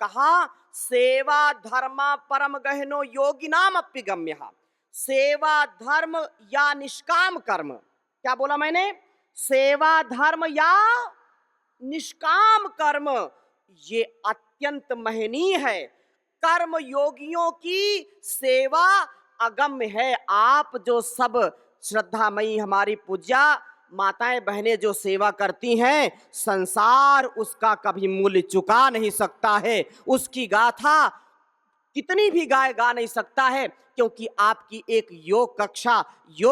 कहा सेवा धर्म परम गहनो योगिनाम अप्यगम्य। सेवा धर्म या निष्काम कर्म, क्या बोला मैंने? सेवा धर्म या निष्काम कर्म ये अत्यंत महनीय है। कर्म योगियों की सेवा अगम्य है। आप जो सब श्रद्धामयी हमारी पूज्या माताएं बहनें जो सेवा करती हैं, संसार उसका कभी मूल्य चुका नहीं सकता है। उसकी गाथा कितनी भी गा नहीं सकता है, क्योंकि आपकी एक योग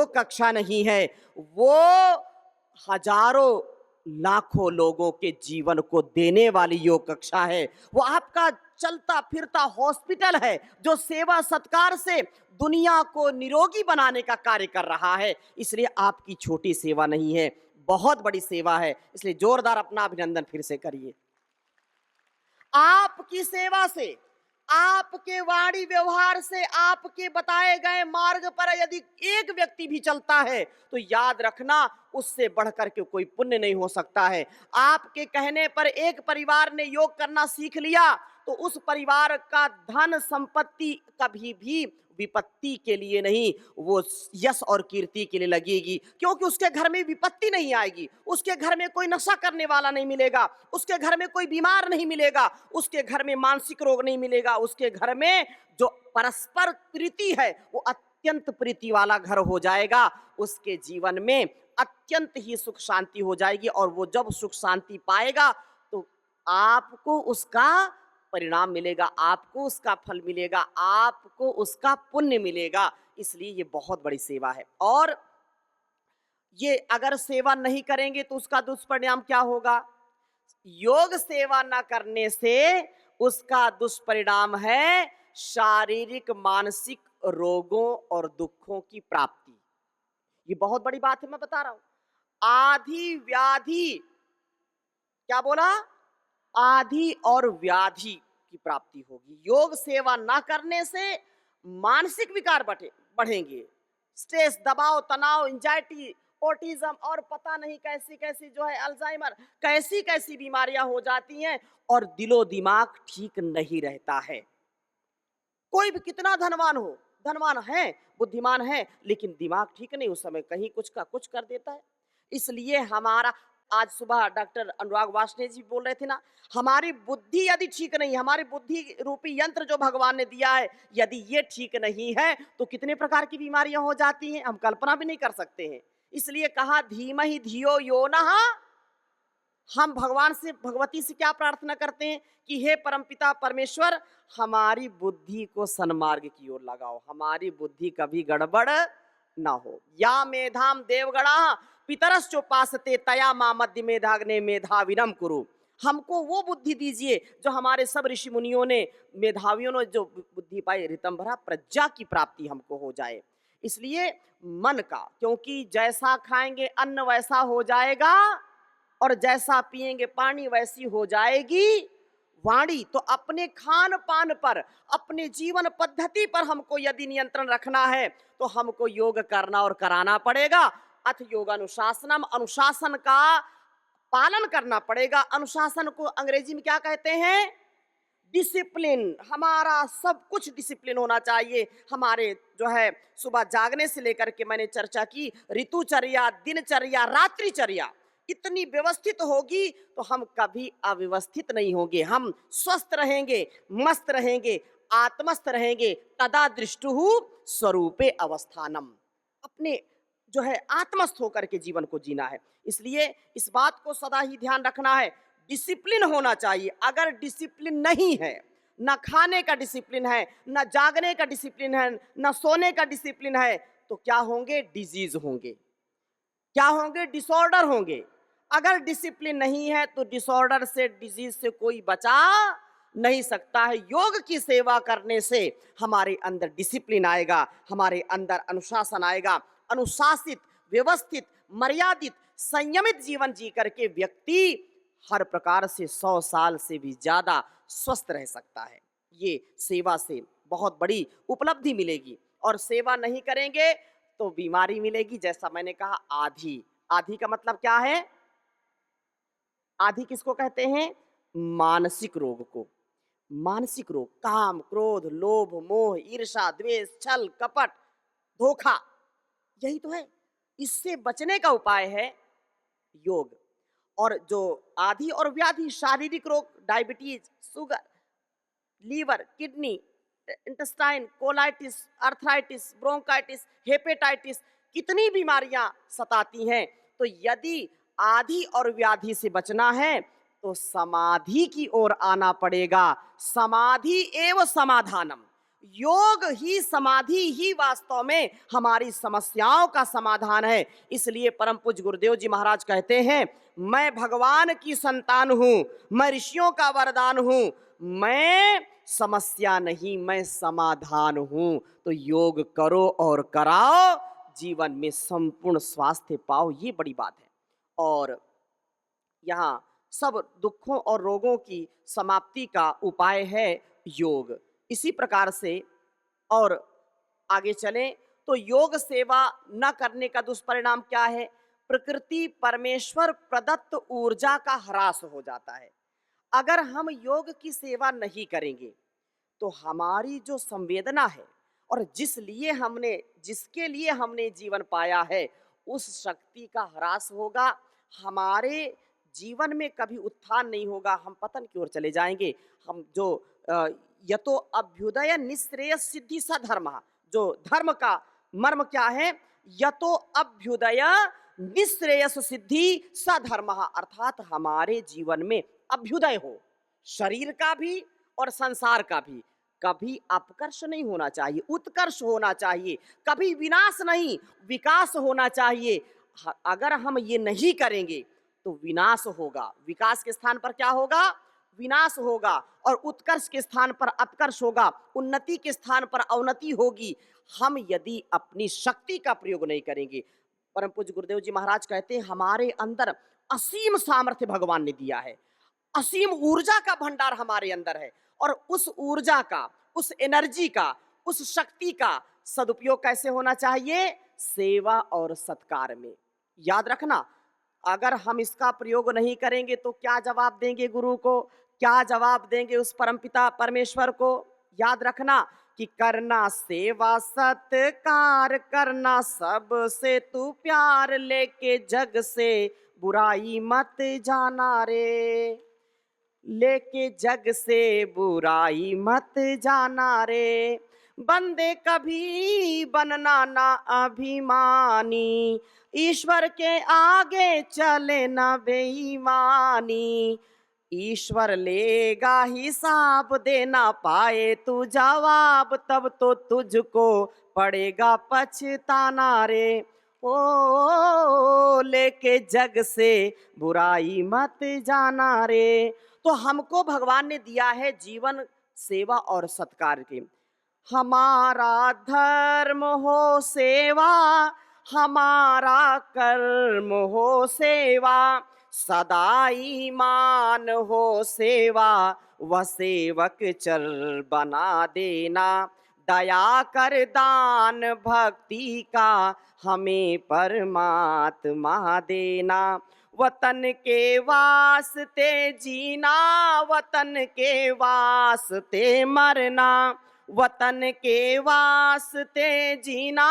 कक्षा नहीं है, वो हजारों लाखों लोगों के जीवन को देने वाली योग कक्षा है। वो आपका चलता फिरता हॉस्पिटल है जो सेवा सत्कार से दुनिया को निरोगी बनाने का कार्य कर रहा है। इसलिए आपकी छोटी सेवा नहीं है, बहुत बड़ी सेवा है। इसलिए जोरदार अपना अभिनंदन फिर से करिए। आपकी सेवा से, आपके वाणी व्यवहार से, आपके बताए गए मार्ग पर यदि एक व्यक्ति भी चलता है तो याद रखना उससे बढ़कर के कोई पुण्य नहीं हो सकता है। आपके कहने पर एक परिवार ने योग करना सीख लिया तो उस परिवार का धन संपत्ति कभी भी विपत्ति के लिए नहीं, वो यश और कीर्ति के लिए लगेगी, क्योंकि उसके घर में विपत्ति नहीं आएगी, उसके घर में कोई नशा करने वाला नहीं मिलेगा, उसके घर में कोई बीमार नहीं मिलेगा, उसके घर में मानसिक रोग नहीं मिलेगा, उसके घर में जो परस्पर प्रीति है वो अत्यंत प्रीति वाला घर हो जाएगा। उसके जीवन में अत्यंत ही सुख शांति हो जाएगी, और वो जब सुख शांति पाएगा तो आपको उसका परिणाम मिलेगा, आपको उसका फल मिलेगा, आपको उसका पुण्य मिलेगा। इसलिए ये बहुत बड़ी सेवा है। और ये अगर सेवा नहीं करेंगे तो उसका दुष्परिणाम क्या होगा? योग सेवा न करने से उसका दुष्परिणाम है शारीरिक मानसिक रोगों और दुखों की प्राप्ति। ये बहुत बड़ी बात है, मैं बता रहा हूं। आधि व्याधि, क्या बोला? आधि और व्याधि की प्राप्ति होगी। योग सेवा ना करने से मानसिक विकार बढ़ेंगे, स्ट्रेस, दबाव, तनाव, एंजाइटी, ऑटिज्म और पता नहीं कैसी कैसी जो है अल्जाइमर, कैसी कैसी बीमारियां हो जाती हैं, और दिलो दिमाग ठीक नहीं रहता है। कोई भी कितना धनवान हो, धनवान है, बुद्धिमान है, लेकिन दिमाग ठीक नहीं, उस समय कहीं कुछ का कुछ कर देता है। इसलिए हमारा, आज सुबह डॉक्टर अनुराग वासने जी बोल रहे थे ना, हमारी बुद्धि यदि ठीक नहीं, हमारी बुद्धि रूपी यंत्र जो भगवान ने दिया है यदि ये ठीक नहीं है तो कितने प्रकार की बीमारियां हो जाती हैं, हम कल्पना भी नहीं कर सकते हैं। इसलिए कहा धीमहि धियो यो नः। हम भगवान से, भगवती से क्या प्रार्थना करते हैं कि हे परमपिता परमेश्वर, हमारी बुद्धि को सन्मार्ग की ओर लगाओ, हमारी बुद्धि कभी गड़बड़ ना हो। या मेधाम देवगणा पितरश्चोपासते तया मां मध्य मेधाग्ने मेधाविनम कुरु। हमको वो बुद्धि दीजिए जो हमारे सब ऋषि मुनियों ने, मेधावियों ने जो बुद्धि पाई, ऋतंभरा प्रज्ञा की प्राप्ति हमको हो जाए। इसलिए मन का, क्योंकि जैसा खाएंगे अन्न वैसा हो जाएगा, और जैसा पिएंगे पानी वैसी हो जाएगी वाणी। तो अपने खान पान पर, अपने जीवन पद्धति पर हमको यदि नियंत्रण रखना है तो हमको योग करना और कराना पड़ेगा। अथ योगानुशासनम, अनुशासन का पालन करना पड़ेगा। अनुशासन को अंग्रेजी में क्या कहते हैं? डिसिप्लिन। हमारा सब कुछ डिसिप्लिन होना चाहिए। हमारे जो है सुबह जागने से लेकर के मैंने चर्चा की, ऋतुचर्या, दिनचर्या, रात्रिचर्या इतनी व्यवस्थित होगी तो हम कभी अव्यवस्थित नहीं होंगे। हम स्वस्थ रहेंगे, मस्त रहेंगे, आत्मस्थ रहेंगे। तदा दृष्टुहु स्वरूपे अवस्थानम। अपने जो है आत्मस्थ होकर के जीवन को जीना है। इसलिए इस बात को सदा ही ध्यान रखना है, डिसिप्लिन होना चाहिए। अगर डिसिप्लिन नहीं है, न खाने का डिसिप्लिन है, न जागने का डिसिप्लिन है, न सोने का डिसिप्लिन है, तो क्या होंगे? डिजीज होंगे। क्या होंगे? डिसऑर्डर होंगे। अगर डिसिप्लिन नहीं है तो डिसऑर्डर से, डिजीज से कोई बचा नहीं सकता है। योग की सेवा करने से हमारे अंदर डिसिप्लिन आएगा, हमारे अंदर अनुशासन आएगा। अनुशासित, व्यवस्थित, मर्यादित, संयमित जीवन जी करके व्यक्ति हर प्रकार से 100 साल से भी ज्यादा स्वस्थ रह सकता है। ये सेवा से बहुत बड़ी उपलब्धि मिलेगी। और सेवा नहीं करेंगे तो बीमारी मिलेगी। जैसा मैंने कहा, आधी। आधी का मतलब क्या है? आधी किसको कहते हैं? मानसिक रोग को। मानसिक रोग, काम, क्रोध, लोभ, मोह, ईर्ष्या, द्वेष, छल, कपट, धोखा, यही तो है। इससे बचने का उपाय है योग। और जो आदि और व्याधि शारीरिक रोग, diabetes, sugar, liver, kidney, intestine, colitis, arthritis, bronchitis, hepatitis, कितनी बीमारियां सताती हैं। तो यदि आदि और व्याधि से बचना है तो समाधि की ओर आना पड़ेगा। समाधि एवं समाधानम, योग ही, समाधि ही वास्तव में हमारी समस्याओं का समाधान है। इसलिए परम पूज्य गुरुदेव जी महाराज कहते हैं, मैं भगवान की संतान हूं, मैं ऋषियों का वरदान हूं, मैं समस्या नहीं, मैं समाधान हूं। तो योग करो और कराओ, जीवन में संपूर्ण स्वास्थ्य पाओ, ये बड़ी बात है। और यहाँ सब दुखों और रोगों की समाप्ति का उपाय है योग। इसी प्रकार से और आगे चलें तो योग सेवा न करने का दुष्परिणाम क्या है? प्रकृति परमेश्वर प्रदत्त ऊर्जा का ह्रास हो जाता है। अगर हम योग की सेवा नहीं करेंगे तो हमारी जो संवेदना है और जिसके लिए हमने जीवन पाया है, उस शक्ति का ह्रास होगा। हमारे जीवन में कभी उत्थान नहीं होगा, हम पतन की ओर चले जाएंगे। हम जो यतो अभ्युदय निःश्रेयस सिद्धि सधर्म, जो धर्म का मर्म क्या है? यतो अभ्युदय निःश्रेयस सिद्धि सधर्म, अर्थात हमारे जीवन में अभ्युदय हो, शरीर का भी और संसार का भी। कभी अपकर्ष नहीं होना चाहिए, उत्कर्ष होना चाहिए। कभी विनाश नहीं, विकास होना चाहिए। अगर हम ये नहीं करेंगे तो विनाश होगा। विकास के स्थान पर क्या होगा? विनाश होगा। और उत्कर्ष के स्थान पर अपकर्ष होगा, उन्नति के स्थान पर अवनति होगी। हम यदि अपनी शक्ति का प्रयोग नहीं करेंगे, परम पूज्य गुरुदेव जी महाराज कहते हैं, हमारे अंदर असीम सामर्थ्य भगवान ने दिया है, असीम ऊर्जा का भंडार हमारे अंदर है। और उस ऊर्जा का, उस एनर्जी का, उस शक्ति का सदुपयोग कैसे होना चाहिए? सेवा और सत्कार में। याद रखना, अगर हम इसका प्रयोग नहीं करेंगे तो क्या जवाब देंगे गुरु को? क्या जवाब देंगे उस परमपिता परमेश्वर को? याद रखना कि करना सेवा सत्कार, करना सबसे तू प्यार, लेके जग से बुराई मत जाना रे, लेके जग से बुराई मत जाना रे। बंदे कभी बनना ना अभिमानी, ईश्वर के आगे चले ना बेईमानी। ईश्वर लेगा हिसाब, देना पाए तू जवाब, तब तो तुझको पड़ेगा पछताना रे। ओ लेके जग से बुराई मत जाना रे। तो हमको भगवान ने दिया है जीवन सेवा और सत्कार के। हमारा धर्म हो सेवा, हमारा कर्म हो सेवा, सदा ईमान हो सेवा, वह सेवक चर बना देना। दया कर दान भक्ति का हमें परमात्मा देना। वतन के वास्ते जीना, वतन के वास्ते मरना, वतन के वास्ते जीना,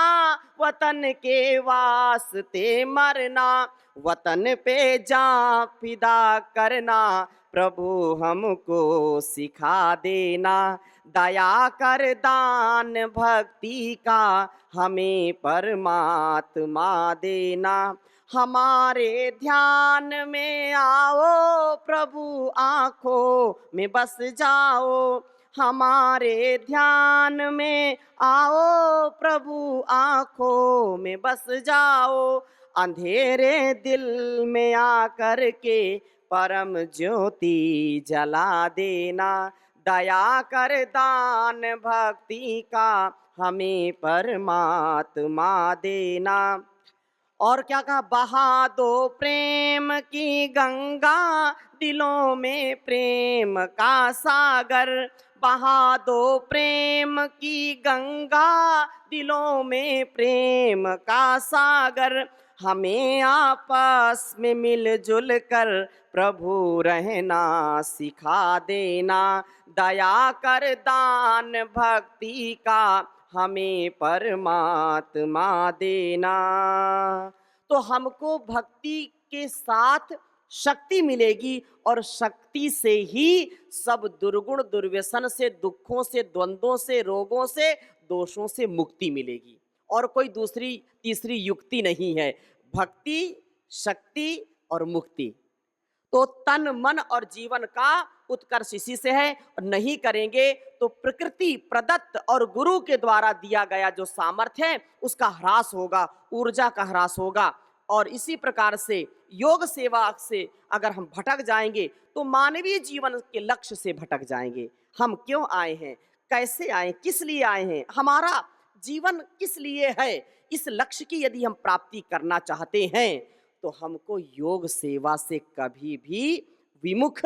वतन के वास्ते मरना। वतन पे जान फिदा करना, प्रभु हमको सिखा देना। दया कर दान भक्ति का हमें परमात्मा देना। हमारे ध्यान में आओ प्रभु, आंखों में बस जाओ। हमारे ध्यान में आओ प्रभु, आंखों में बस जाओ। अंधेरे दिल में आकर के परम ज्योति जला देना। दया कर दान भक्ति का हमें परमात्मा देना। और क्या कहा? बहा दो प्रेम की गंगा, दिलों में प्रेम का सागर। बहा दो प्रेम की गंगा, दिलों में प्रेम का सागर। हमें आपस में मिलजुल कर प्रभु रहना सिखा देना, दया कर दान भक्ति का हमें परमात्मा देना। तो हमको भक्ति के साथ शक्ति मिलेगी और शक्ति से ही सब दुर्गुण दुर्व्यसन से, दुखों से, द्वंद्वों से, रोगों से, दोषों से मुक्ति मिलेगी। और कोई दूसरी तीसरी युक्ति नहीं है। भक्ति, शक्ति और मुक्ति। तो तन मन और जीवन का उत्कर्ष इसी से है। और नहीं करेंगे तो प्रकृति प्रदत्त और गुरु के द्वारा दिया गया जो सामर्थ्य है उसका ह्रास होगा, ऊर्जा का ह्रास होगा। और इसी प्रकार से योग सेवा से अगर हम भटक जाएंगे तो मानवीय जीवन के लक्ष्य से भटक जाएंगे। हम क्यों आए हैं, कैसे आए, किस लिए आए हैं, हमारा जीवन किस लिए है, इस लक्ष्य की यदि हम प्राप्ति करना चाहते हैं तो हमको योग सेवा से कभी भी विमुख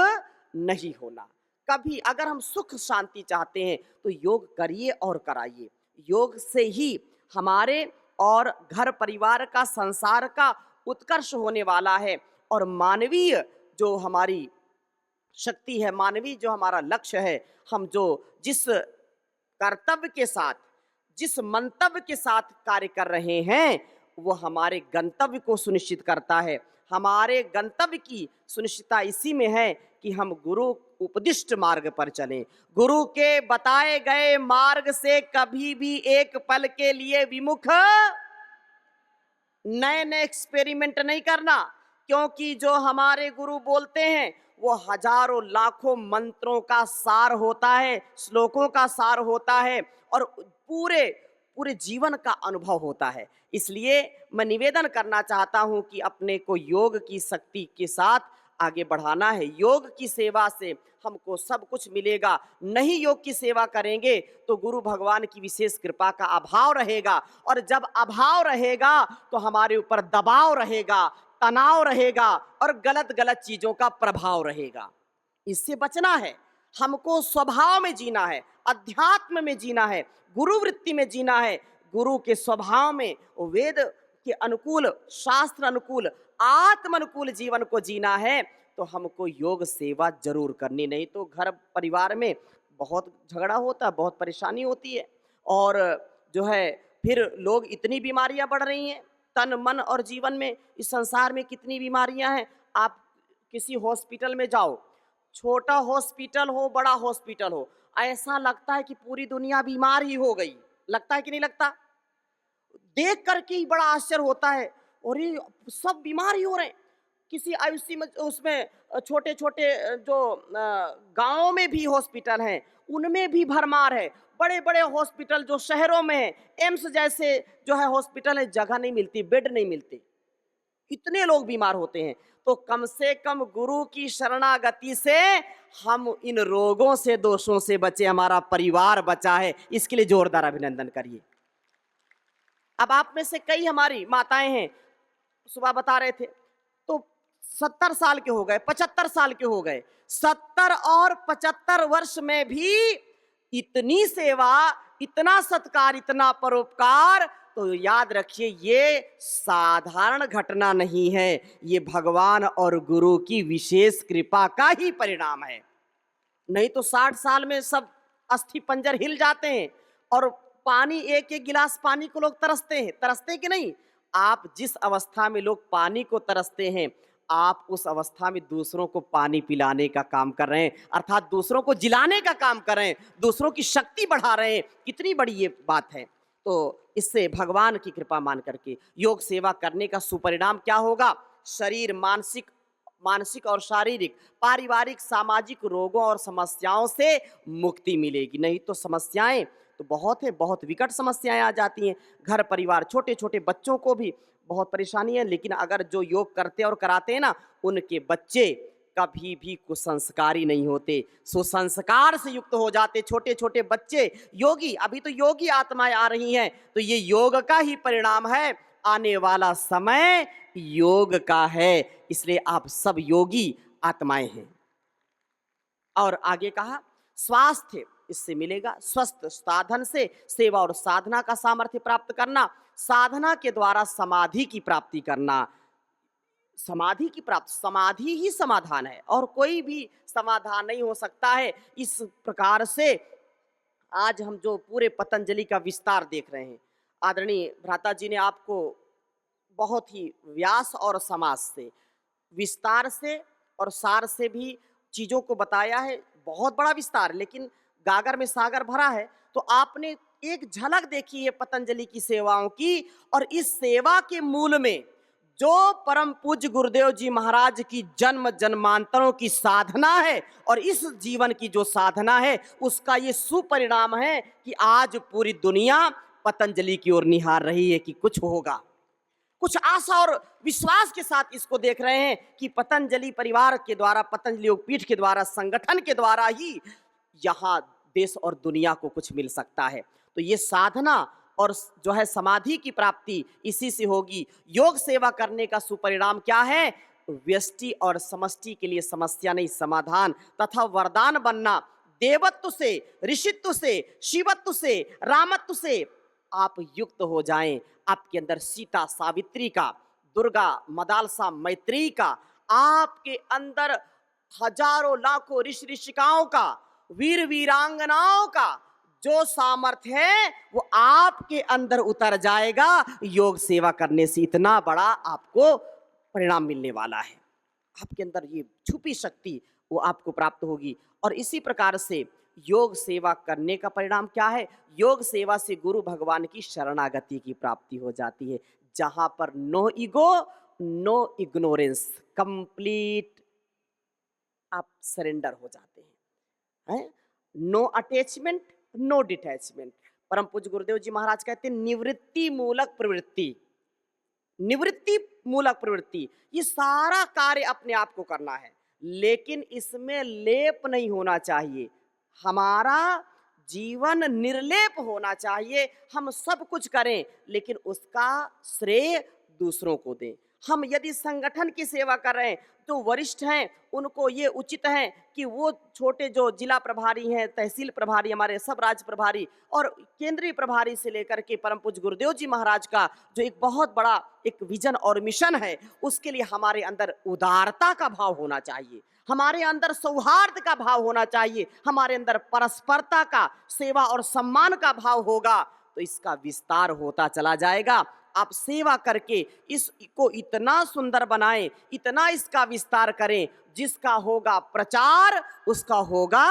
नहीं होना। कभी अगर हम सुख शांति चाहते हैं तो योग करिए और कराइए। योग से ही हमारे और घर परिवार का, संसार का उत्कर्ष होने वाला है। और मानवीय जो हमारी शक्ति है, मानवीय जो हमारा लक्ष्य है, हम जो जिस कर्तव्य के साथ, जिस मंतव्य के साथ कार्य कर रहे हैं वो हमारे गंतव्य को सुनिश्चित करता है। हमारे गंतव्य की सुनिश्चितता इसी में है कि हम गुरु उपदिष्ट मार्ग पर चलें। गुरु के बताए गए मार्ग से कभी भी एक पल के लिए विमुख नए नए एक्सपेरिमेंट नहीं करना। क्योंकि जो हमारे गुरु बोलते हैं वो हजारों लाखों मंत्रों का सार होता है, श्लोकों का सार होता है और पूरे पूरे जीवन का अनुभव होता है। इसलिए मैं निवेदन करना चाहता हूं कि अपने को योग की शक्ति के साथ आगे बढ़ाना है। योग की सेवा से हमको सब कुछ मिलेगा। नहीं योग की सेवा करेंगे तो गुरु भगवान की विशेष कृपा का अभाव रहेगा। और जब अभाव रहेगा तो हमारे ऊपर दबाव रहेगा, तनाव रहेगा और गलत गलत चीजों का प्रभाव रहेगा। इससे बचना है। हमको स्वभाव में जीना है, अध्यात्म में जीना है, गुरु वृत्ति में जीना है, गुरु के स्वभाव में, वेद के अनुकूल, शास्त्र अनुकूल, आत्म अनुकूल जीवन को जीना है। तो हमको योग सेवा जरूर करनी, नहीं तो घर परिवार में बहुत झगड़ा होता है, बहुत परेशानी होती है। और जो है फिर लोग, इतनी बीमारियां बढ़ रही हैं तन मन और जीवन में। इस संसार में कितनी बीमारियां हैं। आप किसी हॉस्पिटल में जाओ, छोटा हॉस्पिटल हो, बड़ा हॉस्पिटल हो, ऐसा लगता है कि पूरी दुनिया बीमार ही हो गई। लगता है कि नहीं लगता? देख करके ही बड़ा आश्चर्य होता है, और ये सब बीमार ही हो रहे हैं। किसी आयुषी में उसमें छोटे छोटे जो गांवों में भी हॉस्पिटल हैं उनमें भी भरमार है। बड़े बड़े हॉस्पिटल जो शहरों में है, एम्स जैसे जो है हॉस्पिटल है, जगह नहीं मिलती, बेड नहीं मिलते, इतने लोग बीमार होते हैं। तो कम से कम गुरु की शरणागति से हम इन रोगों से, दोषों से बचे, हमारा परिवार बचा है। इसके लिए जोरदार अभिनंदन करिए। अब आप में से कई हमारी माताएं हैं, सुबह बता रहे थे, तो 70 साल के हो गए, 75 साल के हो गए। 70 और 75 वर्ष में भी इतनी सेवा, इतना सत्कार, इतना परोपकार, तो याद रखिए ये साधारण घटना नहीं है, ये भगवान और गुरु की विशेष कृपा का ही परिणाम है। नहीं तो 60 साल में सब अस्थि पंजर हिल जाते हैं और पानी, एक एक गिलास पानी को लोग तरसते हैं। तरसते कि नहीं? आप जिस अवस्था में लोग पानी को तरसते हैं, आप उस अवस्था में दूसरों को पानी पिलाने का काम कर रहे हैं, अर्थात दूसरों को जिलाने का काम कर रहे हैं, दूसरों की शक्ति बढ़ा रहे हैं। कितनी बड़ी ये बात है। तो इससे भगवान की कृपा मान करके योग सेवा करने का सुपरिणाम क्या होगा? शरीर, मानसिक और शारीरिक, पारिवारिक, सामाजिक रोगों और समस्याओं से मुक्ति मिलेगी। नहीं तो समस्याएं तो बहुत है, बहुत विकट समस्याएं आ जाती हैं। घर परिवार, छोटे छोटे बच्चों को भी बहुत परेशानी है। लेकिन अगर जो योग करते और कराते हैं ना, उनके बच्चे कभी भी कुसंस्कारी नहीं होते, सुसंस्कार से युक्त हो जाते। छोटे छोटे बच्चे योगी, अभी तो योगी आत्माएं आ रही हैं, तो ये योग का ही परिणाम है। आने वाला समय योग का है, इसलिए आप सब योगी आत्माएं हैं। और आगे कहा, स्वास्थ्य इससे मिलेगा, स्वस्थ साधन से सेवा और साधना का सामर्थ्य प्राप्त करना। साधना के द्वारा समाधि की प्राप्ति करना। समाधि की प्राप्ति, समाधि ही समाधान है और कोई भी समाधान नहीं हो सकता है। इस प्रकार से आज हम जो पूरे पतंजलि का विस्तार देख रहे हैं, आदरणीय भ्राता जी ने आपको बहुत ही व्यास और समास से, विस्तार से और सार से भी चीजों को बताया है। बहुत बड़ा विस्तार, लेकिन गागर में सागर भरा है। तो आपने एक झलक देखी है पतंजलि की सेवाओं की, और इस सेवा के मूल में जो परम पूज्य गुरुदेव जी महाराज की जन्म जन्मांतरों की साधना है और इस जीवन की जो साधना है, उसका ये सुपरिणाम है कि आज पूरी दुनिया पतंजलि की ओर निहार रही है कि कुछ होगा। कुछ आशा और विश्वास के साथ इसको देख रहे हैं कि पतंजलि परिवार के द्वारा, पतंजलि योगपीठ के द्वारा, संगठन के द्वारा ही यहाँ देश और दुनिया को कुछ मिल सकता है। तो ये साधना और जो है समाधि की प्राप्ति इसी से होगी। योग सेवा करने का सुपरिणाम क्या है? व्यष्टि और समष्टि के लिए समस्या नहीं, समाधान तथा वरदान बनना। देवत्व से, ऋषित्व से, शिवत्व से, रामत्व से आप युक्त हो जाएं। आपके अंदर सीता सावित्री का, दुर्गा मदालसा मैत्री का, आपके अंदर हजारों लाखों ऋषि ऋषिकाओं का, वीर वीरांगनाओं का जो सामर्थ्य है वो आपके अंदर उतर जाएगा। योग सेवा करने से इतना बड़ा आपको परिणाम मिलने वाला है। आपके अंदर ये छुपी शक्ति वो आपको प्राप्त होगी। और इसी प्रकार से योग सेवा करने का परिणाम क्या है? योग सेवा से गुरु भगवान की शरणागति की प्राप्ति हो जाती है, जहां पर no ego, no ignorance, complete आप सरेंडर हो जाते हैं। No attachment, no detachment. परम पूज्य गुरुदेव जी महाराज कहते हैं निवृत्ति मूलक प्रवृत्ति, निवृत्ति मूलक प्रवृत्ति, ये सारा कार्य अपने आप को करना है, लेकिन इसमें लेप नहीं होना चाहिए। हमारा जीवन निर्लेप होना चाहिए। हम सब कुछ करें लेकिन उसका श्रेय दूसरों को दें। हम यदि संगठन की सेवा कर रहे हैं तो वरिष्ठ हैं, उनको ये उचित है कि वो छोटे जो जिला प्रभारी हैं, तहसील प्रभारी, हमारे सब राज्य प्रभारी और केंद्रीय प्रभारी से लेकर के परम पूज्य गुरुदेव जी महाराज का जो एक बहुत बड़ा एक विजन और मिशन है, उसके लिए हमारे अंदर उदारता का भाव होना चाहिए, हमारे अंदर सौहार्द का भाव होना चाहिए, हमारे अंदर परस्परता का, सेवा और सम्मान का भाव होगा तो इसका विस्तार होता चला जाएगा। आप सेवा करके इसको इतना सुंदर बनाएं, इतना इसका विस्तार करें, जिसका होगा प्रचार उसका होगा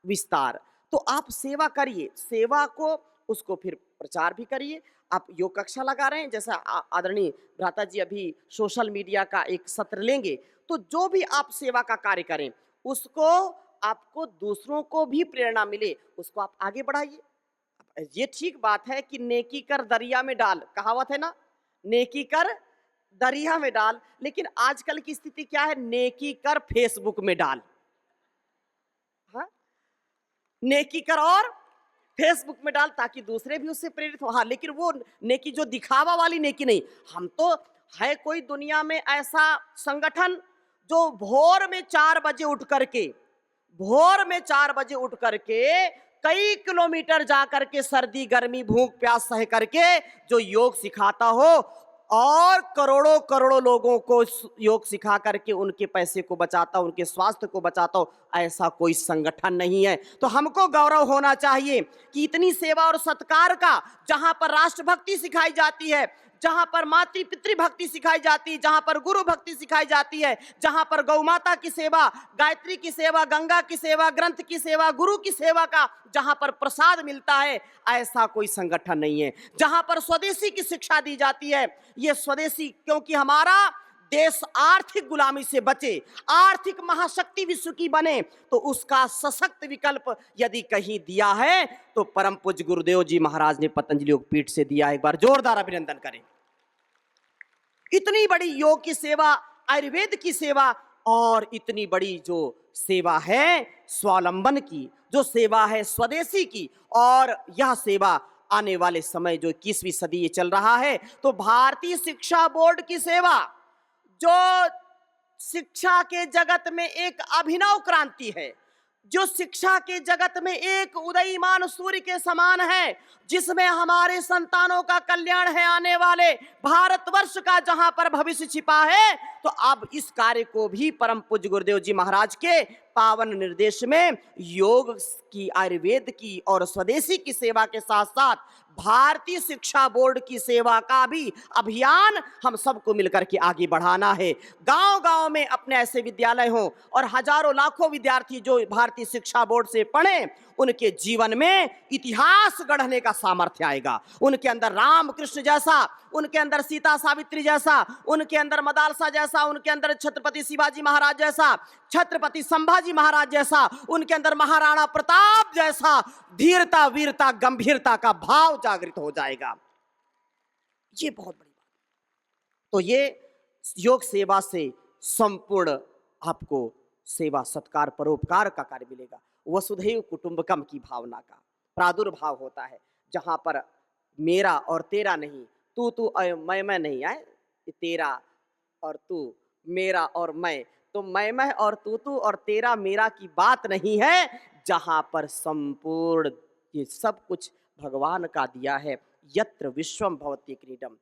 विस्तार। तो आप सेवा करिए, सेवा को उसको फिर प्रचार भी करिए। आप योग कक्षा लगा रहे हैं, जैसा आदरणीय भ्राता जी अभी सोशल मीडिया का एक सत्र लेंगे, तो जो भी आप सेवा का कार्य करें उसको आपको दूसरों को भी प्रेरणा मिले, उसको आप आगे बढ़ाइए। ये ठीक बात है कि नेकी कर दरिया में डाल, कहावत है ना, नेकी कर दरिया में डाल, लेकिन आजकल की स्थिति क्या है? नेकी कर फेसबुक में डाल। हाँ, नेकी कर और फेसबुक में डाल ताकि दूसरे भी उससे प्रेरित हो। हाँ, लेकिन वो नेकी जो दिखावा वाली नेकी नहीं। हम तो है कोई दुनिया में ऐसा संगठन जो भोर में 4 बजे उठ करके, भोर में 4 बजे उठ करके कई किलोमीटर जा करके सर्दी गर्मी भूख प्यास सह करके जो योग सिखाता हो और करोड़ों करोड़ों लोगों को योग सिखा करके उनके पैसे को बचाता हो, उनके स्वास्थ्य को बचाता हो, ऐसा कोई संगठन नहीं है। तो हमको गौरव होना चाहिए कि इतनी सेवा और सत्कार का, जहां पर राष्ट्रभक्ति सिखाई जाती है, जहां पर मातृ पितृ भक्ति सिखाई जाती है, जहां पर गुरु भक्ति सिखाई जाती है, जहां पर गौ माता की सेवा, गायत्री की सेवा, गंगा की सेवा, ग्रंथ की सेवा, गुरु की सेवा का जहां पर प्रसाद मिलता है, ऐसा कोई संगठन नहीं है। जहां पर स्वदेशी की शिक्षा दी जाती है, ये स्वदेशी, क्योंकि हमारा देश आर्थिक गुलामी से बचे, आर्थिक महाशक्ति विश्व की बने, तो उसका सशक्त विकल्प यदि कहीं दिया है तो परम पूज्य गुरुदेव जी महाराज ने पतंजलि योगपीठ से दिया। एक बार जोरदार अभिनंदन करें। इतनी बड़ी योग की सेवा, आयुर्वेद की सेवा और इतनी बड़ी जो सेवा है स्वावलंबन की, जो सेवा है स्वदेशी की, और यह सेवा आने वाले समय जो 21वीं सदी ये चल रहा है, तो भारतीय शिक्षा बोर्ड की सेवा जो शिक्षा के जगत में एक अभिनव क्रांति है, जो शिक्षा के जगत में एक उदयमान सूर्य के समान है, जिसमें हमारे संतानों का कल्याण है, आने वाले भारतवर्ष का जहां पर भविष्य छिपा है। तो अब इस कार्य को भी परम पूज्य गुरुदेव जी महाराज के पावन निर्देश में योग की, आयुर्वेद की और स्वदेशी की सेवा के साथ साथ भारतीय शिक्षा बोर्ड की सेवा का भी अभियान हम सबको मिलकर के आगे बढ़ाना है। गांव-गांव में अपने ऐसे विद्यालय हों और हजारों लाखों विद्यार्थी जो भारतीय शिक्षा बोर्ड से पढ़े, उनके जीवन में इतिहास गढ़ने का सामर्थ्य आएगा। उनके अंदर राम कृष्ण जैसा, उनके अंदर सीता सावित्री जैसा, उनके अंदर मदालसा जैसा, उनके अंदर छत्रपति शिवाजी महाराज जैसा, छत्रपति संभाजी महाराज जैसा, उनके अंदर महाराणा प्रताप जैसा धीरता, वीरता, गंभीरता का भाव जागृत हो जाएगा। ये बहुत बड़ी बात। तो ये योग सेवा से संपूर्ण आपको सेवा, सत्कार, परोपकार का कार्य मिलेगा। वसुधैव कुटुंबकम की भावना का प्रादुर्भाव होता है, जहां पर मेरा और तेरा नहीं, तू मैं नहीं आए, तेरा और तू, मेरा और मैं, तो मैं और तू और तेरा मेरा की बात नहीं है, जहां पर संपूर्ण ये सब कुछ भगवान का दिया है। यत्र विश्वम भवत्येकनिडम,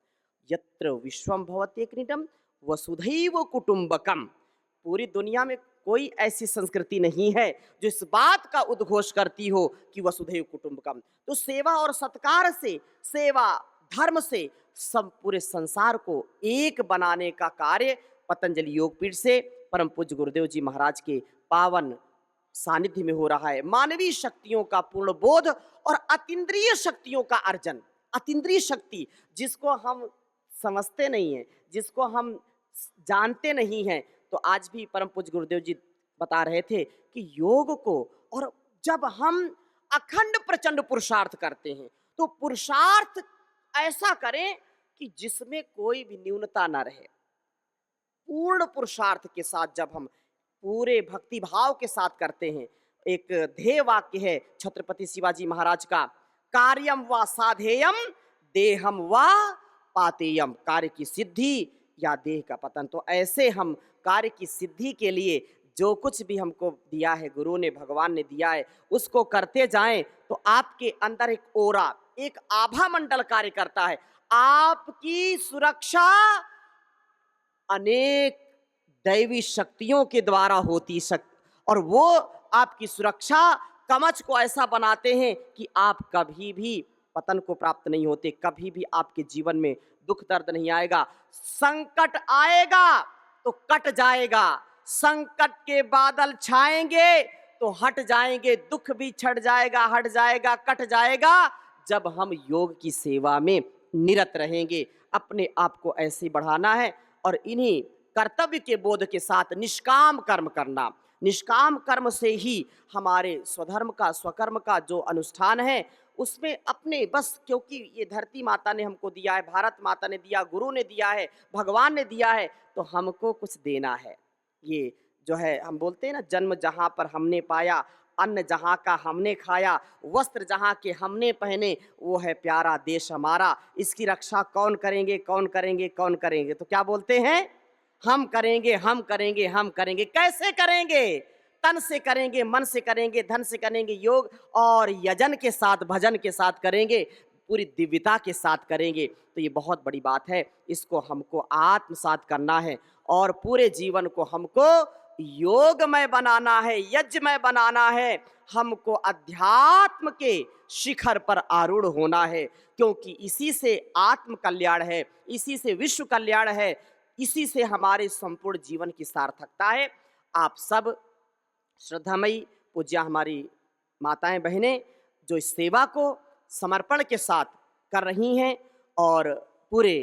यत्र विश्वम भवत्येकनिडम वसुधैव कुटुंबकम। पूरी दुनिया में कोई ऐसी संस्कृति नहीं है जो इस बात का उद्घोष करती हो कि वसुधैव कुटुंबकम। तो सेवा और सत्कार से, सेवा धर्म से सब पूरे संसार को एक बनाने का कार्य पतंजलि योगपीठ से परम पूज्य गुरुदेव जी महाराज के पावन सानिध्य में हो रहा है। मानवीय शक्तियों का पूर्ण बोध और अतीन्द्रिय शक्तियों का अर्जन। अतीन्द्रिय शक्ति जिसको हम समझते नहीं है, जिसको हम जानते नहीं हैं, तो आज भी परम पूज्य गुरुदेव जी बता रहे थे कि योग को, और जब हम अखंड प्रचंड पुरुषार्थ करते हैं तो पुरुषार्थ ऐसा करें कि जिसमें कोई भी न्यूनता ना रहे। पूर्ण पुरुषार्थ के साथ जब हम पूरे भक्ति भाव के साथ करते हैं, एक ध्येय वाक्य है छत्रपति शिवाजी महाराज का, कार्यम व साधेयम देहम व पातेयम, कार्य की सिद्धि या देह का पतन। तो ऐसे हम कार्य की सिद्धि के लिए जो कुछ भी हमको दिया है, गुरु ने, भगवान ने दिया है, उसको करते जाएं तो आपके अंदर एक ओरा, एक आभा मंडल कार्य करता है। आपकी सुरक्षा अनेक दैवी शक्तियों के द्वारा होती और वो आपकी सुरक्षा कवच को ऐसा बनाते हैं कि आप कभी भी पतन को प्राप्त नहीं होते, कभी भी आपके जीवन में दुख दर्द नहीं आएगा। संकट आएगा तो कट जाएगा, संकट के बादल छाएंगे तो हट जाएंगे, दुख भी छट जाएगा, हट जाएगा, कट जाएगा, जब हम योग की सेवा में निरत रहेंगे। अपने आप को ऐसे बढ़ाना है और इन्हीं कर्तव्य के बोध के साथ निष्काम कर्म करना। निष्काम कर्म से ही हमारे स्वधर्म का, स्वकर्म का जो अनुष्ठान है उसमें अपने बस, क्योंकि ये धरती माता ने हमको दिया है, भारत माता ने दिया, गुरु ने दिया है, भगवान ने दिया है, तो हमको कुछ देना है। ये जो है हम बोलते हैं ना, जन्म जहाँ पर हमने पाया, अन्न जहाँ का हमने खाया, वस्त्र जहाँ के हमने पहने, वो है प्यारा देश हमारा। इसकी रक्षा कौन करेंगे, कौन करेंगे, कौन करेंगे? तो क्या बोलते हैं? हम करेंगे, हम करेंगे, हम करेंगे। कैसे करेंगे? तन से करेंगे, मन से करेंगे, धन से करेंगे, योग और यजन के साथ, भजन के साथ करेंगे, पूरी दिव्यता के साथ करेंगे। तो ये बहुत बड़ी बात है, इसको हमको आत्मसात करना है और पूरे जीवन को हमको योगमय बनाना है, यज्ञमय बनाना है। हमको अध्यात्म के शिखर पर आरूढ़ होना है, क्योंकि इसी से आत्म कल्याण है, इसी से विश्व कल्याण है, इसी से हमारे संपूर्ण जीवन की सार्थकता है। आप सब श्रद्धामयी पूज्या हमारी माताएं बहनें जो इस सेवा को समर्पण के साथ कर रही हैं, और पूरे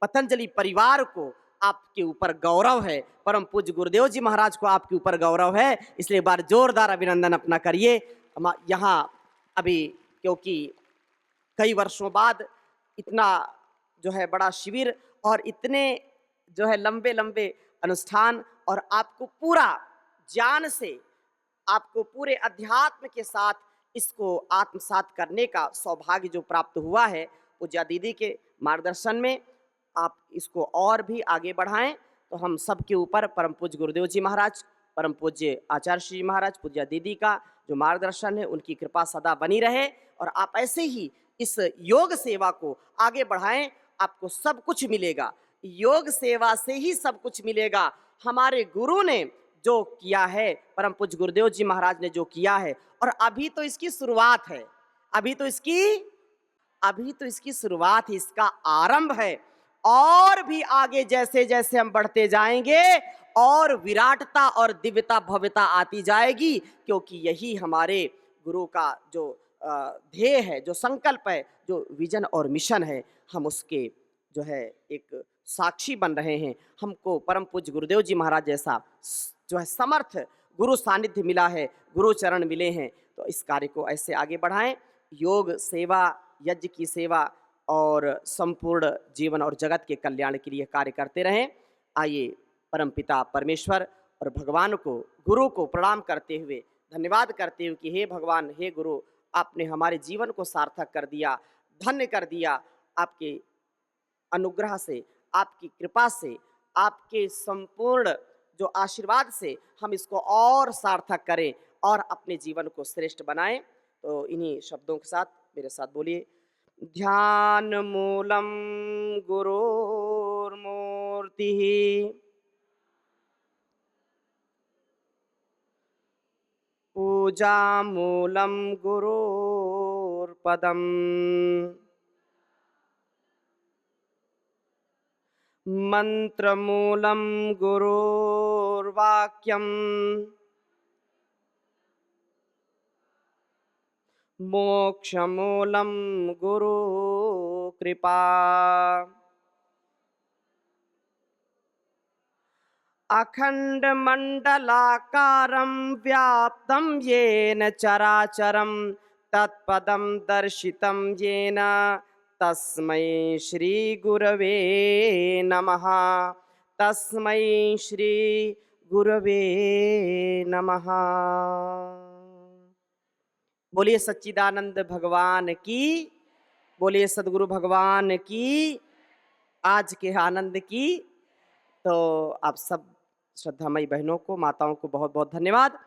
पतंजलि परिवार को आपके ऊपर गौरव है, परम पूज्य गुरुदेव जी महाराज को आपके ऊपर गौरव है, इसलिए एक बार जोरदार अभिनंदन अपना करिए। हम यहाँ अभी क्योंकि कई वर्षों बाद इतना जो है बड़ा शिविर और इतने जो है लंबे लंबे अनुष्ठान, और आपको पूरा ज्ञान से, आपको पूरे अध्यात्म के साथ इसको आत्मसात करने का सौभाग्य जो प्राप्त हुआ है, पूज्या दीदी के मार्गदर्शन में आप इसको और भी आगे बढ़ाएं। तो हम सब के ऊपर परम पूज्य गुरुदेव जी महाराज परम पूज्य आचार्य श्री महाराज, पूज्य दीदी का जो मार्गदर्शन है, उनकी कृपा सदा बनी रहे और आप ऐसे ही इस योग सेवा को आगे बढ़ाएं, आपको सब कुछ मिलेगा। योग सेवा से ही सब कुछ मिलेगा। हमारे गुरु ने जो किया है, परम पूज्य गुरुदेव जी महाराज ने जो किया है, और अभी तो इसकी शुरुआत है, अभी तो इसकी शुरुआत है, इसका आरंभ है। और भी आगे जैसे जैसे हम बढ़ते जाएंगे और विराटता और दिव्यता भव्यता आती जाएगी, क्योंकि यही हमारे गुरु का जो ध्येय है, जो संकल्प है, जो विजन और मिशन है, हम उसके जो है एक साक्षी बन रहे हैं। हमको परम पूज्य गुरुदेव जी महाराज जैसा जो है समर्थ गुरु सानिध्य मिला है, गुरु चरण मिले हैं, तो इस कार्य को ऐसे आगे बढ़ाएं। योग सेवा, यज्ञ की सेवा और संपूर्ण जीवन और जगत के कल्याण के लिए कार्य करते रहें। आइए परमपिता परमेश्वर और भगवान को, गुरु को प्रणाम करते हुए, धन्यवाद करते हुए कि हे भगवान, हे गुरु, आपने हमारे जीवन को सार्थक कर दिया, धन्य कर दिया। आपके अनुग्रह से, आपकी कृपा से, आपके संपूर्ण जो आशीर्वाद से हम इसको और सार्थक करें और अपने जीवन को श्रेष्ठ बनाएं। तो इन्हीं शब्दों के साथ मेरे साथ बोलिए, ध्यान मूलम गुरुर्मूर्ति, पूजा मूलम गुरुर्पदम, मंत्र मूलम गुरुर्वाक्यम, मोक्ष मूलम गुरु कृपा। अखंड मंडलाकारं व्याप्तं येन चराचरं तत्पदं दर्शितं येन तस्मै श्री गुरवे नमः, तस्मै श्री गुरवे नमः। बोलिए सच्चिदानंद भगवान की, बोलिए सदगुरु भगवान की, आज के आनंद की। तो आप सब श्रद्धामयी बहनों को, माताओं को बहुत बहुत धन्यवाद।